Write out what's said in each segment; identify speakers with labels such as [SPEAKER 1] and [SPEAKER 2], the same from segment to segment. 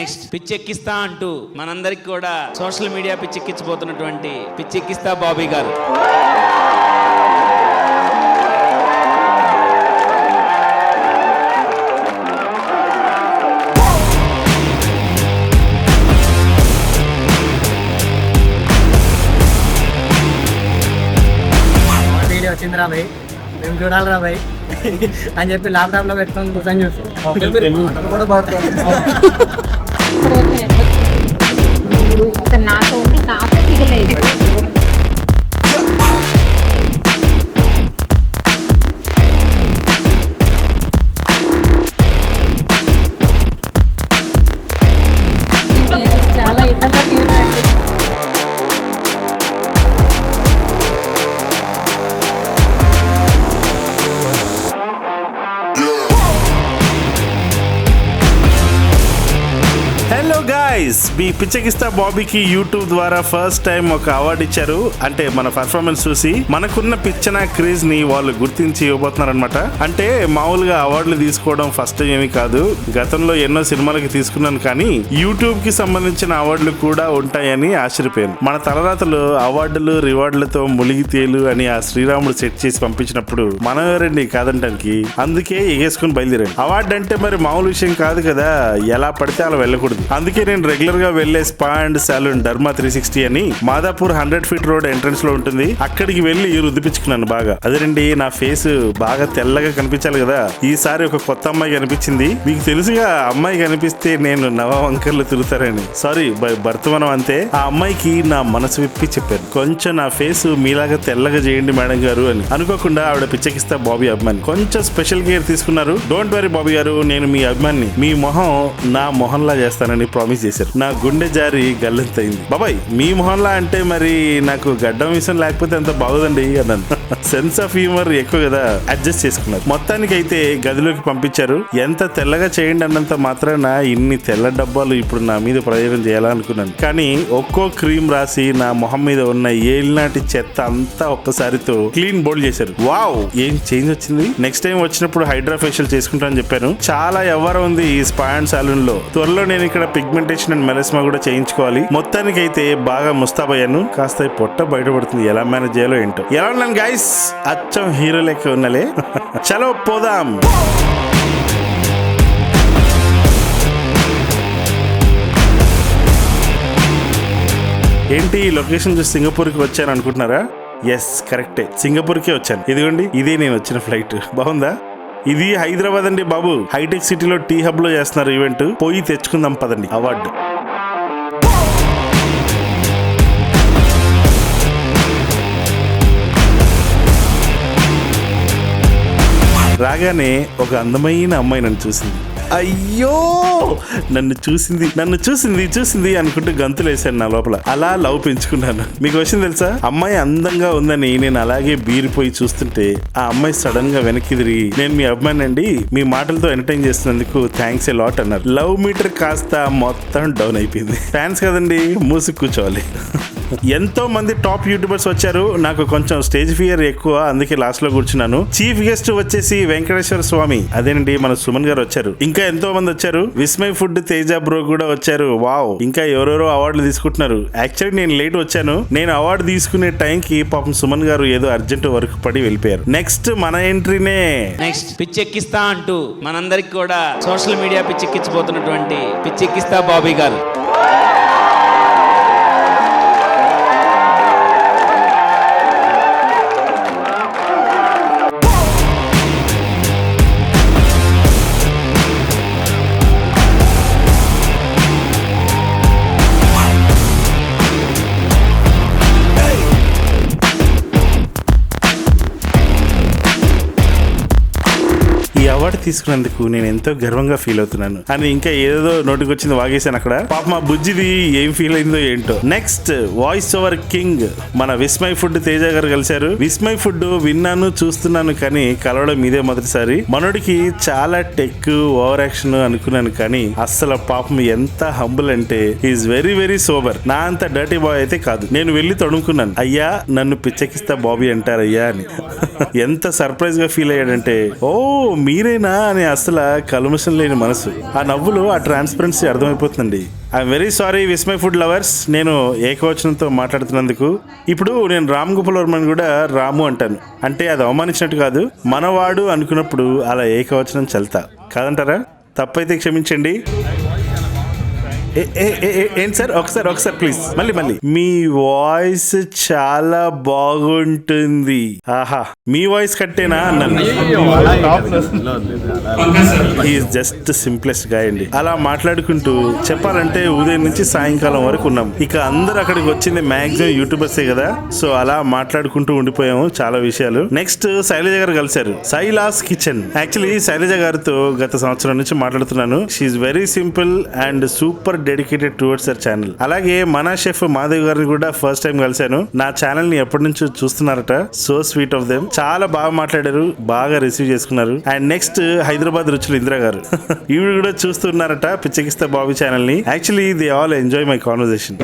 [SPEAKER 1] Next పిచ్చెక్కిస్తా అంటూ మనందరికి కూడా సోషల్ మీడియా పిచ్చెక్కించబోతున్నటువంటి పిచ్చెక్కిస్తా బాబీ గారు.
[SPEAKER 2] వచ్చింది రా భయ్, మేము చూడాలి రా భయ్ అని చెప్పి ల్యాప్టాప్ లో పెట్టుకొని కూర్చొని
[SPEAKER 3] చాలా ఇబ్బంది.
[SPEAKER 4] హలో గైస్, మీ పిచ్చెక్కిస్తా బాబీకి యూట్యూబ్ ద్వారా ఫస్ట్ టైం ఒక అవార్డు ఇచ్చారు. అంటే మన పర్ఫార్మెన్స్ చూసి మనకున్న పిచ్చన క్రేజ్ ని వాళ్ళు గుర్తించి ఇవ్వబోతున్నారు అనమాట. అంటే మామూలుగా అవార్డులు తీసుకోవడం ఫస్ట్ టైం ఏమీ కాదు, గతంలో ఎన్నో సినిమాలకి తీసుకున్నాను, కానీ యూట్యూబ్ కి సంబంధించిన అవార్డులు కూడా ఉంటాయని ఆశ్చర్యపోయాను. మన తలరాతలు అవార్డులు రివార్డులతో ములిగి తేలు అని ఆ శ్రీరాముడు సెట్ చేసి పంపించినప్పుడు మనం ఎవరండి కాదంటానికి, అందుకే ఎగేసుకుని బయలుదేరాను. అవార్డు అంటే మరి మామూలు విషయం కాదు కదా, ఎలా పడితే అలా వెళ్ళకూడదు. అందుకే నేను రెగ్యులర్ గా వెళ్లే స్పా అండ్ సాలూన్ ధర్మా 360 అని మాదాపూర్ 100 ఫీట్ రోడ్ ఎంట్రన్స్ లో ఉంటుంది. అక్కడికి వెళ్లి రుద్దిపించుకున్నాను బాగా. అదేనండి, నా ఫేస్ బాగా తెల్లగా కనిపించాలి కదా. ఈసారి ఒక కొత్త అమ్మాయి కనిపించింది. మీకు తెలుసుగా, అమ్మాయి కనిపిస్తే నేను నవ వంకర్లు తిరుగుతారని. సారీ, భర్తమనం అంతే. ఆ అమ్మాయికి నా మనసు విప్పి చెప్పాను, కొంచెం నా ఫేస్ మీలాగా తెల్లగా చేయండి మేడం గారు అని. అనుకోకుండా ఆవిడ పిచ్చెక్కిస్తా బాబీ అభిమాని. కొంచెం స్పెషల్ కేర్ తీసుకున్నారు. డోంట్ వరీ బాబీ గారు, నేను మీ అభిమాని. మీ మొహం నా మొహంలా చేస్తానని ప్రామిస్ చేశారు. నా గుండె జారి గల్లంతైంది. బాబాయ్, మీ మొహంలా అంటే మరి నాకు గడ్డం విషయం లేకపోతే అంత బాగోదండి అన్నాను. సెన్స్ ఆఫ్ హ్యూమర్ ఎక్కువ కదా, అడ్జస్ట్ చేసుకున్నారు. మొత్తానికి అయితే గదిలోకి పంపించారు. ఎంత తెల్లగా చేయండి అన్నంత మాత్రాన ఇన్ని తెల్ల డబ్బాలు ఇప్పుడు నా మీద ప్రయోగం చేయాలనుకున్నాను. కానీ ఒక్కో క్రీమ్ రాసి నా మొహం మీద ఉన్న ఏలినాటి చెత్త అంతా ఒక్కసారితో క్లీన్ బోల్డ్ చేశారు. వావ్, ఏం చేంజ్ వచ్చింది. నెక్స్ట్ టైం వచ్చినప్పుడు హైడ్రా ఫేషియల్ చేసుకుంటానని చెప్పాను. చాలా ఎవరు ఉంది ఈ స్పా అండ్ సాలూన్ లో. త్వరలో నేను ఇక్కడ పిగ్మెంటేషన్ అండ్ మెలస్మా కూడా చేయించుకోవాలి. మొత్తానికి అయితే బాగా ముస్తాబయ్యాను. కాస్త పొట్ట బయటపడుతుంది, ఎలా మేనేజ్ చేయాలో ఏంటో. ఎలా ఉన్నాను గైస్, అచ్చం హీరో లెక్క ఉన్నలే. చలో పోదాం. ఏంటి లొకేషన్ చూసి సింగపూర్కి వచ్చాను అనుకుంటున్నారా? ఎస్, కరెక్టే, సింగపూర్కే వచ్చాను. ఇదిగోండి, ఇదే నేను వచ్చిన ఫ్లైట్. బాగుందా? ఇది హైదరాబాద్ అండి బాబు. హైటెక్ సిటీలో టీ హబ్ లో చేస్తున్నారు ఈవెంట్. పోయి తెచ్చుకుందాం పదండి అవార్డు. రాగానే ఒక అందమైన అమ్మాయి నన్ను చూసింది. అయ్యో, నన్ను చూసింది అనుకుంటూ గంతులు వేసాను నా లోపల. అలా లవ్ పెంచుకున్నాను. మీకు విషయం తెలుసా, అమ్మాయి అందంగా ఉందని నేను అలాగే బీరిపోయి చూస్తుంటే ఆ అమ్మాయి సడన్ గా వెనక్కి తిరిగి, నేను మీ అభిమాని అండి, మీ మాటలతో ఎంటర్టైన్ చేస్తున్నందుకు థ్యాంక్స్ ఎ లాట్ అన్నారు. లవ్ మీటర్ కాస్త మొత్తం డౌన్ అయిపోయింది. ఫ్యాన్స్ కదండి, మూసి కూర్చోవాలి. ఎంతో మంది టాప్ యూట్యూబర్స్ వచ్చారు. నాకు కొంచెం స్టేజ్ ఫియర్ ఎక్కువ, అందుకే లాస్ట్ లో కూర్చున్నాను. చీఫ్ గెస్ట్ వచ్చేసి వెంకటేశ్వర స్వామి, అదేనండి మన సుమన్ గారు వచ్చారు. ఇంకా ఎంతో మంది వచ్చారు. విస్మయ్ ఫుడ్ తేజ బ్రో కూడా వచ్చారు. వావ్, ఇంకా ఎవరెవరో అవార్డులు తీసుకుంటున్నారు. యాక్చువల్లీ నేను లేట్ వచ్చాను. నేను అవార్డు తీసుకునే టైంకి పాపం సుమన్ గారు ఏదో అర్జెంట్ వర్క్ పడి వెళ్ళిపోయారు. నెక్స్ట్ మన ఎంట్రీనే.
[SPEAKER 1] నెక్స్ట్ పిచ్చెక్కిస్తా అంటూ మనందరికి కూడా సోషల్ మీడియా పిచ్చెక్కించబోతున్నటువంటి పిచ్చెక్కిస్తా బాబీ గారు.
[SPEAKER 4] ఈ అవార్డు తీసుకున్నందుకు నేను ఎంతో గర్వంగా ఫీల్ అవుతున్నాను అని ఇంకా ఏదో నోటికి వచ్చింది వాగేశాను అక్కడ. పాప మా బుజ్జిది ఏం ఫీల్ అయిందో ఏంటో. నెక్స్ట్ వాయిస్ ఓవర్ కింగ్ మన విస్మయ్ ఫుడ్ తేజ గారు కలిశారు. విస్మయ్ ఫుడ్ విన్నాను, చూస్తున్నాను, కానీ కలవడం ఇదే మొదటిసారి. మనోడికి చాలా టెక్ ఓవర్ యాక్షన్ అనుకున్నాను, కానీ అస్సలు పాపం ఎంత హంబుల్ అంటే ఈజ్ వెరీ వెరీ సోబర్. నా అంత డర్టీ బాయ్ అయితే కాదు. నేను వెళ్ళి తడుముకున్నాను, అయ్యా నన్ను పిచ్చెక్కిస్తా బాబీ అంటారయ్యా అని. ఎంత సర్ప్రైజ్ గా ఫీల్ అయ్యాడంటే, ఓ మీరేనా అని అసలు కల్మషం లేని మనసు, ఆ నవ్వులో ఆ ట్రాన్స్పరెన్సీ అర్థమైపోతుందండి. I'm very sorry Vismai food lovers, నేను ఏకవచనంతో మాట్లాడుతున్నందుకు. ఇప్పుడు నేను రామ్ గోపాల్ వర్మని కూడా రాము అంటాను, అంటే అది అవమానించినట్టు కాదు, మనవాడు అనుకున్నప్పుడు అలా ఏకవచనం చల్తా కాదంటారా? తప్పైతే క్షమించండి. ఏంటి సార్, ఒకసారి ప్లీజ్ మళ్ళీ. మీ వాయిస్ చాలా బాగుంటుంది. ఆహా, మీ వాయిస్ కట్టేనా అన్నాను. ఈజ్ జస్ట్ సింప్లెస్ట్ గా అండి. అలా మాట్లాడుకుంటూ చెప్పాలంటే ఉదయం నుంచి సాయంకాలం వరకు ఉన్నాం. ఇక అందరు అక్కడికి వచ్చింది మాక్సిమం యూట్యూబర్సే కదా, సో అలా మాట్లాడుకుంటూ ఉండిపోయాము చాలా విషయాలు. నెక్స్ట్ శైలజ గారు కలిశారు, శైలాస్ కిచెన్. యాక్చువల్లీ శైలజ గారితో గత సంవత్సరం నుంచి మాట్లాడుతున్నాను. She very simple and super dedicated towards our channel. అలాగే మన షెఫ్ మాధవ్ గారిని కూడా ఫస్ట్ టైం కలిశాను. నా ఛానల్ ని ఎప్పటి నుంచో చూస్తున్నారట. సో స్వీట్ ఆఫ్ దెమ్, చాలా బాగా మాట్లాడారు, బాగా రిసీవ్ చేసుకున్నారు. అండ్ నెక్స్ట్ హైదరాబాద్ రుచులు ఇందిరా గారు ఈవిడ కూడా చూస్తున్నారట పిచ్చకిస్తా బాబీ ఛానల్ ని. Actually they all enjoy my conversation.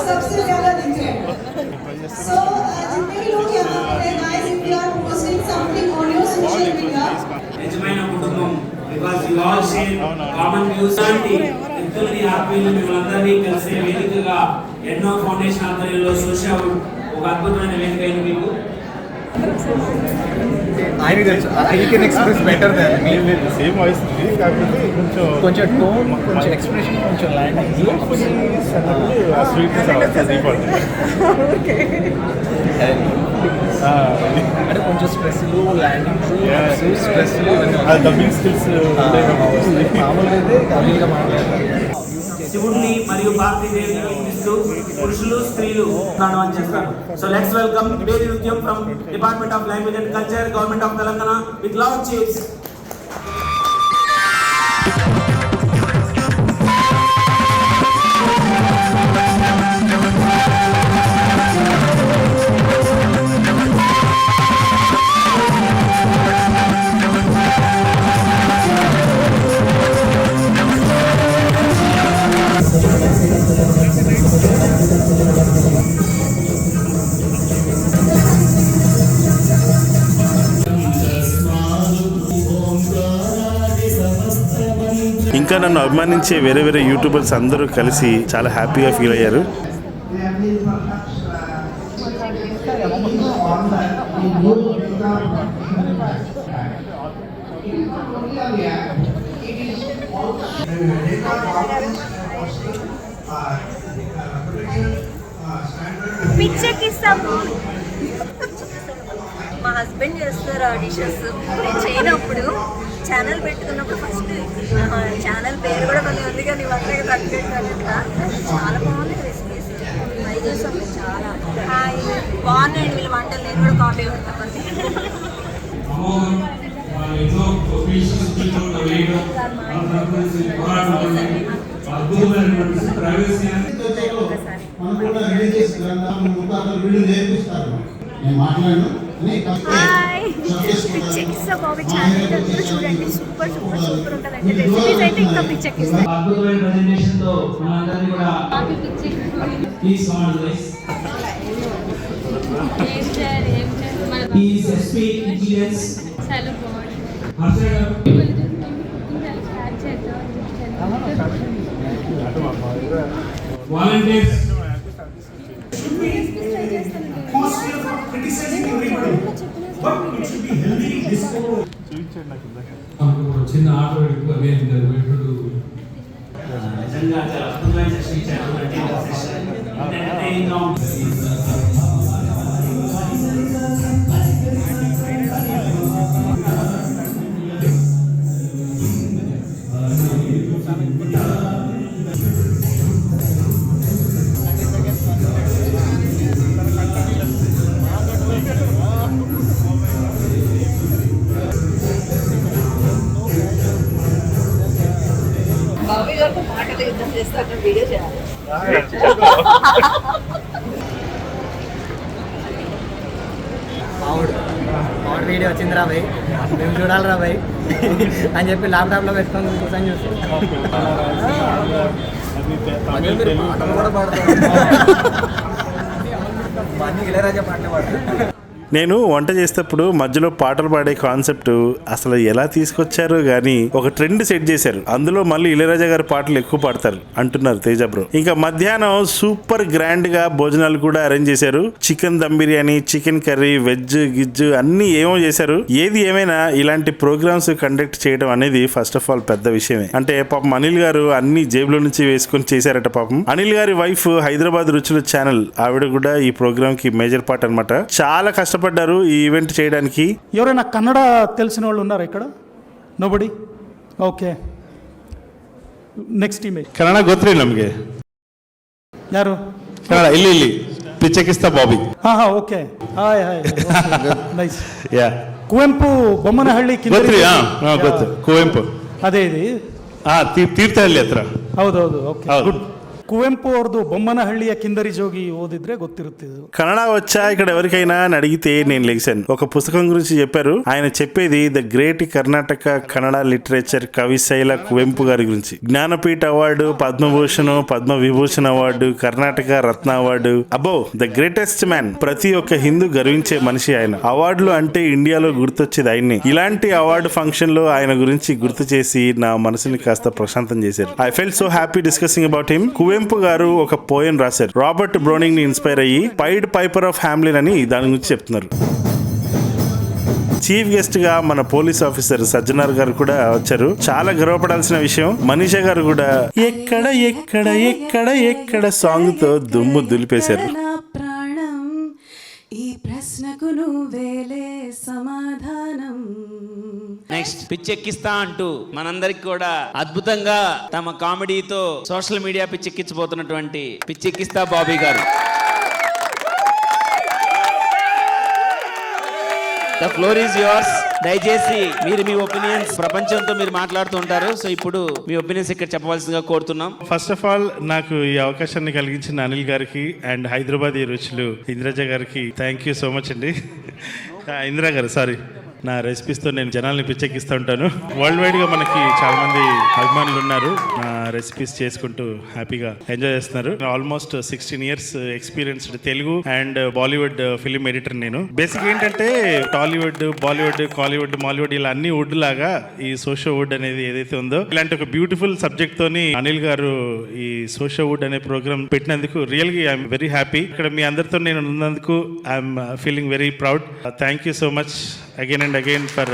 [SPEAKER 5] सबसे ज्यादा दिख रहे हैं। So जितने भी लोग यहाँ पे हैं guys, if you are posting something on your social media,
[SPEAKER 1] నిజమైన కుటుంబం, because you all share common views. ఇద్దరిని హ్యాపీలు మిమ్మల్ని కలిసే వేదికగా ఎన్నో ఫౌండేషన్ ఆధ్వర్యంలో సోషల్ ఒక అద్భుతమైన వేదిక అయింది మీకు.
[SPEAKER 2] ఆయన తెలుసు, I can express better than me.
[SPEAKER 6] Same voice కాకపోతే
[SPEAKER 2] కొంచెం టోన్, కొంచెం ఎక్స్ప్రెషన్, కొంచెం లాంగ్వేజ్ అంటే కొంచెం స్ట్రెస్లు, ల్యాండింగ్స్, స్ట్రెస్లు,
[SPEAKER 6] డబ్బింగ్ స్కిల్స్
[SPEAKER 2] మామూలుగా అయితే కవిగా మాట్లాడతారు.
[SPEAKER 1] శివుడిని మరియు భారతీదేవిని కీర్తిస్తూ పురుషులు స్త్రీలు తాండవం చేస్తారు. So let's welcome Vedi Nrityam from department of language and culture, government of Telangana with love chiefs.
[SPEAKER 4] ఇంకా నన్ను అభిమానించే వేరే వేరే యూట్యూబర్స్ అందరూ కలిసి చాలా హ్యాపీగా ఫీల్ అయ్యారు.
[SPEAKER 3] పిచ్చెక్కిస్తాము. మా హస్బెండ్ చేస్తారు ఆ డిషెస్, నేను చేయనప్పుడు ఛానల్ పెట్టుకున్నప్పుడు ఫస్ట్ ఛానల్ పేరు కూడా కొన్ని ఉంది కానీ వంటకి తగ్గట్టు ఇట్లా చాలా బాగుంది రెసిపీస్ ట్రై చేస్తాం. చాలా బాగున్నాయండి వీళ్ళ వంటలు, నేను కూడా కాపీ కొడతాను. పిచ్చెక్కిస్తా బాబీ ఛానల్ అందరూ చూడండి, సూపర్ సూపర్ సూపర్ ఉంటుందండి. రెసిపీస్ అయితే ఇంకా పిచ్చెక్కిస్తా.
[SPEAKER 1] అద్భుతమైన ప్రెజెంటేషన్ తో మనందరినీ కూడా please command guys. Is SP intelligence
[SPEAKER 3] చాలా బాగుంది.
[SPEAKER 1] హర్ష గారు వాలంటీర్స్ చిన్న ఆటో నిజంగా చాలా అద్భుతమైన సెషన్ ఇచ్చారు.
[SPEAKER 3] బాబీ గారితో మాటలు యుద్ధం చేస్తాను, వీడియో చేయాలి.
[SPEAKER 2] వీడియో వచ్చింది రా భయ్, మేము చూడాలి రా భయ్ అని చెప్పి ల్యాప్టాప్లో పెట్టుకొని కూర్చొని చూస్తాం.
[SPEAKER 4] నేను వంట చేసేటప్పుడు మధ్యలో పాటలు పాడే కాన్సెప్ట్ అసలు ఎలా తీసుకొచ్చారో గానీ ఒక ట్రెండ్ సెట్ చేశారు. అందులో మళ్ళీ ఇళయరాజా గారి పాటలు ఎక్కువ పాడతారు అంటున్నారు తేజ బ్రో. ఇంకా మధ్యాహ్నం సూపర్ గ్రాండ్ గా భోజనాలు కూడా అరేంజ్ చేశారు. Chicken dum biryani, chicken curry, veg గిజ్జు అన్ని ఏమో చేశారు. ఏది ఏమైనా ఇలాంటి ప్రోగ్రామ్స్ కండక్ట్ చేయడం అనేది ఫస్ట్ ఆఫ్ ఆల్ పెద్ద విషయమే. అంటే పాపం అనిల్ గారు అన్ని జేబులో నుంచి వేసుకొని చేశారట. పాపం అనిల్ గారి వైఫ్ హైదరాబాద్ రుచుల ఛానల్ ఆవిడ కూడా ఈ ప్రోగ్రామ్ కి మేజర్ పార్ట్ అన్నమాట. చాలా కష్టపడ్డారు ఈ ఈవెంట్ చేయడానికి.
[SPEAKER 7] ఎవరైనా కన్నడ తెలిసిన వాళ్ళు ఉన్నారా ఇక్కడ? Nobody? Okay, next image
[SPEAKER 6] Kannada ಗೊತ್ತಿಲ್ಲ ನಮಗೆ.
[SPEAKER 7] ಯಾರು?
[SPEAKER 6] ಕನ್ನಡ ಇಲ್ಲಿ ಪಿಚ್ಚಕಿಸ್ತಾ ಬಾಬಿ.
[SPEAKER 7] ಹಾ ಓಕೆ, ಹಾಯ್ ನೈಸ್.
[SPEAKER 6] ಯಾ,
[SPEAKER 7] ಕುವೆಂಪು ಬೊಮ್ಮನಹಳ್ಳಿ
[SPEAKER 6] ಗೊತ್ತ್ರಿ? ಹಾ ಗೊತ್ತು, ಕುವೆಂಪು.
[SPEAKER 7] ಅದೇ ಇದೆ.
[SPEAKER 6] ತೀರ್ಥಹಳ್ಳಿ ಹತ್ರ.
[SPEAKER 7] ಹೌದೌದು, ಓಕೆ ಗುಡ್. కువెంపు ಅವ್ರದ್ದು బొమ్మనహಳ್ಳಿಯ కిందరి జోగి ఓదిద్రే ಗೊತ್ತಿರುತ್ತೆ.
[SPEAKER 4] కన్నడ వచ్చా ఇక్కడ ఎవరికైనా అని అడిగితే నేను లెగిసాను. ఒక పుస్తకం గురించి చెప్పారు. ఆయన చెప్పేది the great Karnataka Kannada literature Kavishaila Kuvempu గారి గురించి. Jnanpith award, Padma Bhushan, Padma Vibhushan award, Karnataka Ratna award, అబ్బో ద గ్రేటెస్ట్ మ్యాన్. ప్రతి ఒక్క హిందూ గర్వించే మనిషి ఆయన. అవార్డులు అంటే ఇండియాలో గుర్తొచ్చేది ఆయన్ని. ఇలాంటి అవార్డు ఫంక్షన్ లో ఆయన గురించి గుర్తు చేసి నా మనసుని కాస్త ప్రశాంతం చేశారు. I felt so happy discussing about him. Kuvempu గారు ఒక పోయం రాశారు. రాబర్ట్ బ్రౌనింగ్ ని ఇన్స్పైర్ అయ్యి పైడ్ పైపర్ ఆఫ్ హ్యామ్లిన్ అని దాని గురించి చెప్తున్నారు. చీఫ్ గెస్ట్ గా మన పోలీస్ ఆఫీసర్ సజ్జనార్ గారు కూడా వచ్చారు. చాలా గర్వపడాల్సిన విషయం. మనీషా గారు కూడా ఎక్కడ ఎక్కడ ఎక్కడ ఎక్కడ సాంగ్ తో దుమ్ము దులిపేశారు.
[SPEAKER 8] ఈ ప్రశ్నకు నువ్వేలే సమాధానం.
[SPEAKER 1] నెక్స్ట్ పిచ్చెక్కిస్తా అంటూ మనందరికి కూడా అద్భుతంగా తమ కామెడీతో సోషల్ మీడియా పిచ్చెక్కించబోతున్నటువంటి పిచ్చెక్కిస్తా బాబీ గారు. The floor is yours. దయచేసి మీరు మీ ఒపీనియన్స్ ప్రపంచంతో మీరు మాట్లాడుతూ ఉంటారు. సో ఇప్పుడు మీ ఒపీనియన్స్ ఇక్కడ చెప్పవలసిందిగా కోరుతున్నాం.
[SPEAKER 4] ఫస్ట్ ఆఫ్ ఆల్ నాకు ఈ అవకాశాన్ని కలిగించిన అనిల్ గారికి అండ్ హైదరాబాద్ ఈ రుచులు ఇంద్రజ గారికి థ్యాంక్ యూ సో మచ్ అండి. ఇందిరా గారు సారీ, నా రెసిపీస్తో నేను జనాల్ని పిచ్చెక్కిస్తూ ఉంటాను. వరల్డ్ వైడ్గా మనకి చాలా మంది అభిమానులు ఉన్నారు. నా రెసిపీస్ చేసుకుంటూ హ్యాపీగా ఎంజాయ్ చేస్తున్నారు. Almost 16 years experienced Telugu and Bollywood film editor నేను. బేసిక్ ఏంటంటే టాలీవుడ్, బాలీవుడ్, కాలీవుడ్, మాలీవుడ్ ఇలా అన్ని వుడ్ లాగా ఈ సోషల్ వుడ్ అనేది ఏదైతే ఉందో ఇలాంటి ఒక బ్యూటిఫుల్ సబ్జెక్ట్ తోని అనిల్ గారు ఈ సోషల్ వుడ్ అనే ప్రోగ్రామ్ పెట్టినందుకు రియల్గా ఐఎమ్ వెరీ హ్యాపీ. ఇక్కడ మీ అందరితో నేను ఉన్నందుకు I'm feeling very proud. Thank you so much again and again for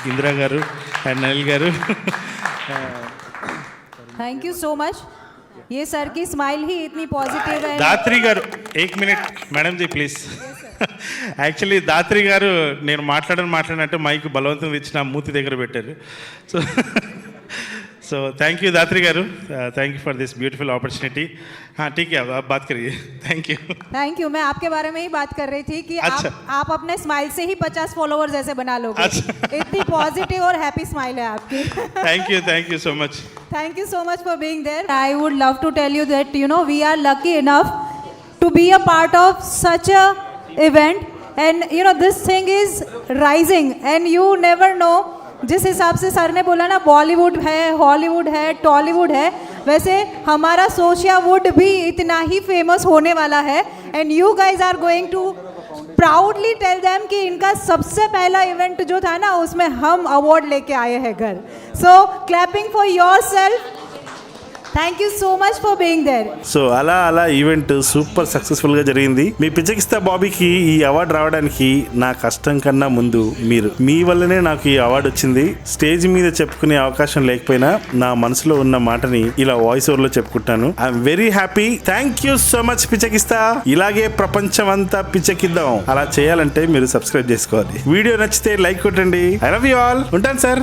[SPEAKER 4] Indira garu and Anil garu.
[SPEAKER 8] Thank you so much. ये सर की स्माइल ही इतनी पॉजिटिव है.
[SPEAKER 4] Dhatri garu 1 minute madam ji please. Actually Dhatri garu నేను మాట్లాడినట్టు మైక్ బలవంతం ఇచ్చి నా మూతి దగ్గర పెట్టారు. సో థ్యాంక్ యూ దాత్రి గారు, thank you for this beautiful opportunity. हाँ ठीक है, अब आप बात करिए. Thank you.
[SPEAKER 8] मैं आपके बारे में ही बात कर रही थी कि
[SPEAKER 4] अच्छा.
[SPEAKER 8] आप अपने स्माइल से ही 50 फॉलोअर्स ऐसे बना लोगे.
[SPEAKER 4] अच्छा.
[SPEAKER 8] इतनी पॉजिटिव और हैप्पी स्माइल है आपकी.
[SPEAKER 4] Thank you so much.
[SPEAKER 8] Thank you so much for being there. I would love to tell you that we are lucky enough to be a part of such a event, and this thing is rising, and you never know. जिस हिसाब से sir ने बोला ना, बॉलीवुड है, Hollywood है, टॉलीवुड है, वैसे हमारा सोशियावुड भी इतना ही फेमस होने वाला है. And you guys are going to proudly tell them कि इनका सबसे पहला इवेंट जो था ना उसमें हम अवार्ड लेके आए हैं घर. So clapping for yourself. Thank you so much for being there.
[SPEAKER 4] So అలా ఈవెంట్ సూపర్ సక్సెస్ఫుల్ గా జరిగింది. మీ పిచ్చెక్కిస్తా బాబీకి ఈ అవార్డు రావడానికి నా కష్టం కన్నా ముందు మీ వల్లనే నాకు ఈ అవార్డు వచ్చింది. స్టేజ్ మీద చెప్పుకునే అవకాశం లేకపోయినా నా మనసులో ఉన్న మాటని ఇలా వాయిస్ ఓవర్ లో చెప్పుకుంటాను. I'm very happy. Thank you so much పిచ్చెక్కిస్తా. ఇలాగే ప్రపంచం అంతా పిచ్చెక్కిద్దాం. అలా చేయాలంటే మీరు సబ్స్క్రైబ్ చేసుకోవాలి. వీడియో నచ్చితే లైక్ కొట్టండి. I love you all. ఉంటాను సార్.